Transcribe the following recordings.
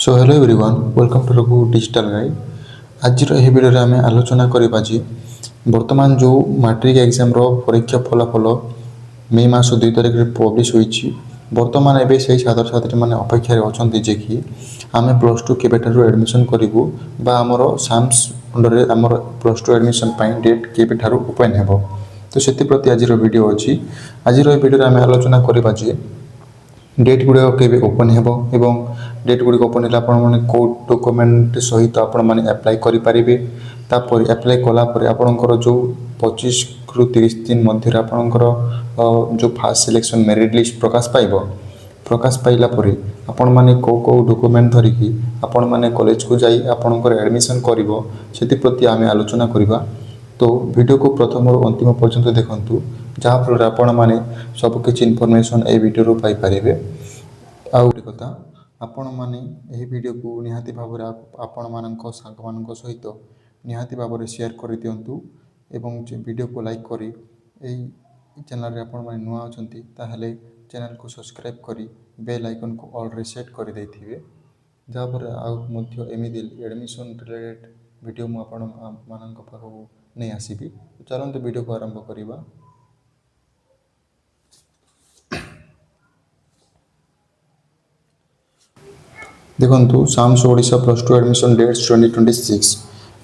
So hello everyone welcome to Raghu digital guide. आज video आम आलोचना करवा बर्तमान जो मैट्रिक एग्जाम परीक्षा फलाफल मे मास 2 तारिख पब्लिश होती बर्तमान एवं से छात्र छात्री मैंने अपेक्षा अच्छा जे कि आम प्लस टू केवे एडमिशन करूँ आमर साम्स अंडर आमर प्लस टू एडमिशन डेट केवे ओपन हो। तो से प्रति आज वीडियो अच्छी आज भिडियो आम आलोचना करवा डेट गुड़ाक के ओपन हो डेट गुड़िक ओपन है आपने कौ डॉक्यूमेंट सहित आपण अप्लाई करेंगे अप्लाई कलापर आपणकर जो 25 रु 30 दिन मध्य आपणकर जो फास्ट सिलेक्शन मेरिट लिस्ट प्रकाश पाइला आपण मैंने कौ डॉक्यूमेंट धरिकी आपण मैंने कॉलेज को जाई आपणकर एडमिशन करिवो सेति प्रति आमे आलोचना करिबा। तो वीडियो को प्रथम और अंतिम पर्यंत देखंतु जहाँफल आपण मैंने सबकि इनफर्मेशन ए वीडियो पाई पारे। आउ गोटे कथा आपण मैंने यही वीडियो को निहाती भाव आपण मानक सांग मान सहित निहाती भाव शेयर कर दिंतु एवं वीडियो को लाइक करी चैनल रे आपण माने नुआ अछंती ताहले चैनल को सब्सक्राइब करी बेल आइकन को ऑल रे सेट कर देथिबे जहाँपर आउ मध्य एमिति एडमिशन रिलेटेड वीडियो मु आपण मानक पाखु नहीं आसीबी। तो चलंतु वीडियो को आरंभ करिबा। देखो SAMS Odisha plus two admission dates 2026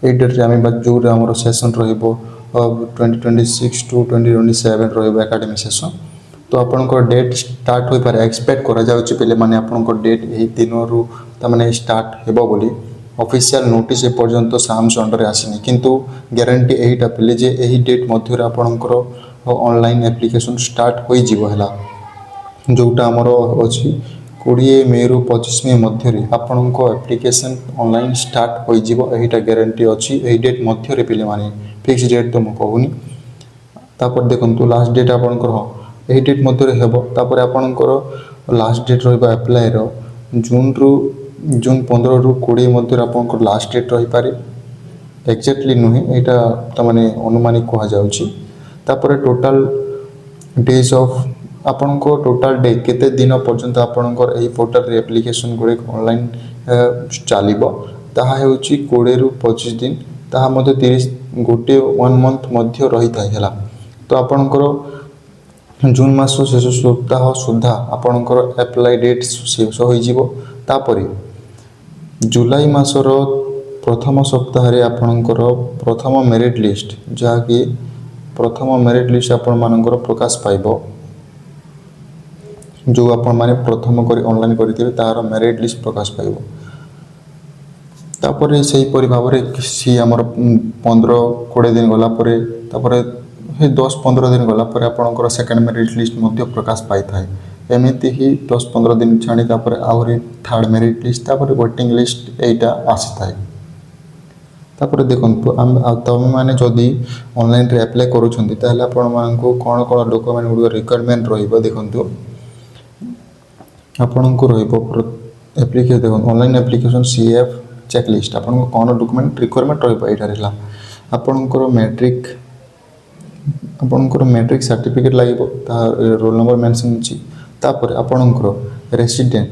ये डेट्रे आम जो आम सेसन र2026 टू 2027 रकाडेमिक सेसन। तो आपंकर डेट स्टार्ट हो पारे एक्सपेक्ट करा मैंने आपंकर डेट यही दिन रु तमाने स्टार्ट हेबो बोली ऑफिशियल नोटिस ए पर्यंत साम्स अंडर आसीनी किंतु गारंटी यहीटा पे जे यही डेट मध्य आपंकर ऑनलाइन एप्लिकेशन स्टार्ट हो जीवला जोटा आमर अच्छी 20 मे रु 25 मे मध्य आपण एप्लिकेशन ऑनलाइन स्टार्ट होटा गारंटी अच्छी यही डेट मध्य पे माने फिक्स डेट तो मुझे कहूनी तापर देखो लास्ट डेट आपंकर हाँ यही डेट मध्य होपर आपंकर लास्ट डेट रप्लाय जून 15 रु 20 मध्य आपंकर लास्ट डेट रही पारे एक्जाक्टली नुहे यहाँ तमाने अनुमानिक कहुपर टोटाल डेज ऑफ आपण को टोटाल डे केते दिन पर्यंत आपणकर एही पोर्टल रे एप्लिकेशन गुड़े ऑनलाइन चलो ताहा हेउची 20 रु 25 दिन ताहा मध्य 30 गोटे 1 मंथ मध्य रही था। तो आपणकर जून मास शेष सप्ताह सुधा आपणकर एप्लाई डेट शेष होपर जुलाई मासर प्रथम सप्ताह रे आपणकर प्रथम मेरिट लिस्ट जहाँकि प्रथम मेरिट लिस्ट आपण मानकर प्रकाश पाइबो जो आपण माने प्रथम करी ऑनलाइन करथिबे तार मेरिट लिस्ट प्रकाश पाइबो तापर सही परि भाव रे सी हमर 15-20 दिन गला परे तापर 10-15 दिन गला परे आपणकर सेकंड मेरिट लिस्ट मध्य प्रकाश पाई थाए एमिति ही 10-15 दिन छाणी तापर आउरी थर्ड मेरिट लिस्ट तापर वेटिंग लिस्ट एटा आसी थाए। तापर देखंतु तमे माने जदी ऑनलाइन रे अप्लाई करूछंती ताहले आपण मानकु कोन कोन डॉक्यूमेंट गुड रिक्वायरमेंट रहइबो देखंतु आपण को एप्लिकेशन देखो ऑनलाइन एप्लिकेशन सीएफ चेकलिस्ट आपण कौन डॉक्यूमेंट रिक्वायरमेंट रहा आपणकर मैट्रिक सर्टिफिकेट लगे रोल नंबर मेंशन अछि तापर आपणकर रेसिडेंट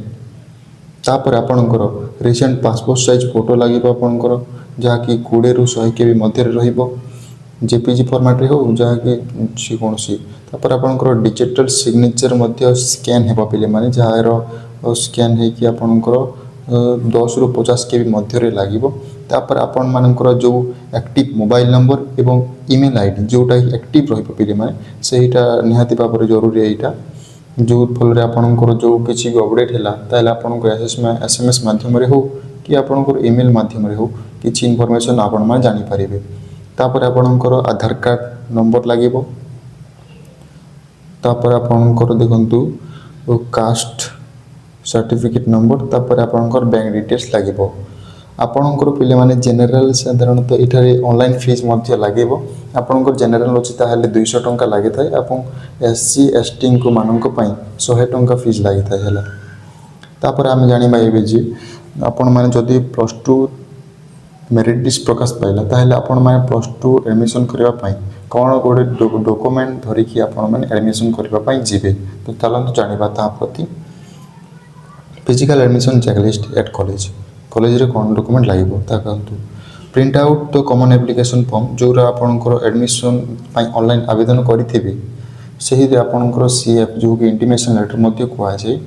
तापर आपणकर रिसेंट पासपोर्ट साइज फोटो लगे आपणकर जहाँकि 20 रु 100 के मध्य रहिबो जेपीजी फॉर्मेट रे हो जहाँकि कौन सी तापर आपणकर डिजिटल सिग्नेचर मध्य स्कैन हेबा पिले माने जार स्कैन है कि आपणकर 10 रु 50 के मध्य रे लागिबो तापर आपण मानकर जो एक्टिव मोबाइल नंबर एवं ईमेल आईडी जोटा एक्टिव रहिबो पिले माने सेहीटा निहाती भाव जरूरी एटा जो फल रे आपणकर जो किछि अपडेट हैला ताले आपणकर एसएमएस माध्यम रे हो कि आपणकर ईमेल माध्यम रे हो किछि इन्फॉर्मेशन आपण मा जानि परिबे तापर आपणकर आधार कार्ड नंबर लागिबो तापर आपणकर देखंतु कास्ट सर्टिफिकेट नंबर तापर आपणकर बैंक डिटेल्स लागिबो आपणकर पिले माने जनरल साधारणतः इठारे ऑनलाइन फीस मध्य लागिबो आपणकर जनरल अछि ताहले 200 टंका लागि थाए आपन एससी एसटी को मानक पई 100 टंका फीस लागि थाए हला। तापर हम जानि बाइबे जे आपण माने जदी प्लस 2 मेरिट लिस्ट प्रकाश पाइला ताहले आपण माने प्लस 2 एडमिशन करबा पई कौन गोटे डॉक्यूमेंट धरिकी आपण माने एडमिशन करबा पई जिबे। तो चलंतु जानिबा ता प्रति physical admission checklist at college college रे कौन डॉक्यूमेंट लागो कहतु प्रिंट आउट तो कॉमन एप्लिकेशन फॉर्म जो आपंकर एडमिशन ऑनलाइन आवेदन करेंगे से ही आपंकर सीएफ जो कि इंटीमेशन लेटर मध्य कहुए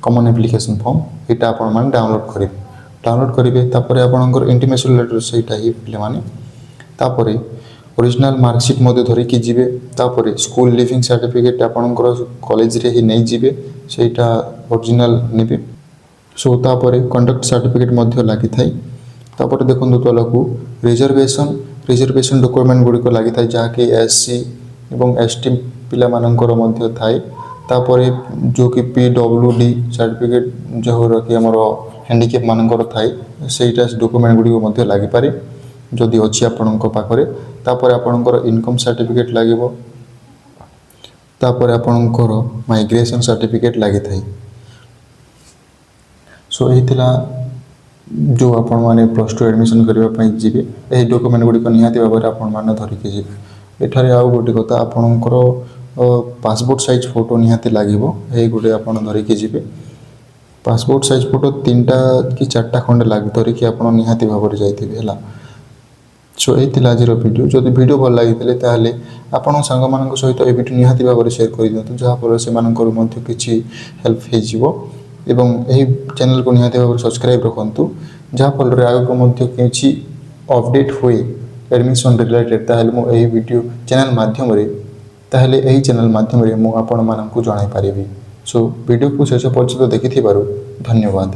कॉमन एप्लिकेशन फॉर्म यहाँ आपण डाउनलोड करेंगे तापर आपंकर इंटीमेशन लेटर से ही पे तापर ओरिजिनल मार्कशीट मध्य धरिकी जीवे तापर स्कूल लिविंग सर्टिफिकेट आपंकर कॉलेज रे ही नहीं जीवे सेटा ओरिजिनल नेबे सो तापर कंडक्ट सर्टिफिकेट मध्य लगी थाई तापर देखो तलकू रिजर्वेशन डॉक्यूमेंट गुड़िक लगी थाई जहाँकि एससी एवं एसटी पिला मानकर मध्य थाई तापर जो कि पीडब्ल्यूडी सर्टिफिकेट जो कि आमर हैंडिकैप मानकर थाई सेटा डॉक्यूमेंट गुड़िक मध्य लगी पारे जदि अच्छी आपण पाखरे तापर आपणकर इनकम सर्टिफिकेट लगे तापर आपणकर माइग्रेशन सर्टिफिकेट लगी थाई सो यही जो आपण मैंने +2 एडमिशन करने जी यही डॉक्यूमेंट गुड़िक निहाती भाव में आपण मैंने धरिकी जी एठारे आउ गोटे कथा आपणकर पासपोर्ट साइज फोटो निहाती लगे यही गोटे आप धरिकी जी पासपोर्ट साइज फोटो 3टा कि 4टा खंडे लगे धरिकी आप निहाती भाव में जाइए सो यही आज वीडियो जदि वीडियो भल लगी आपण सांग मान सहित ये वीडियो निहाती भाव में शेयर कर दिखाँ जहाँफल से किसी हेल्प हो एवं यही चैनल को निहाती भाव सब्सक्राइब रखु जहाँफल आगे किसी अपडेट हुए एडमिशन रिलेटेड ताहले मो यही वीडियो चैनल माध्यम ताहले यही चैनल माध्यम आपण मानकु जणाई पारिबी सो वीडियो को शेष पर्यंत देखि धन्यवाद।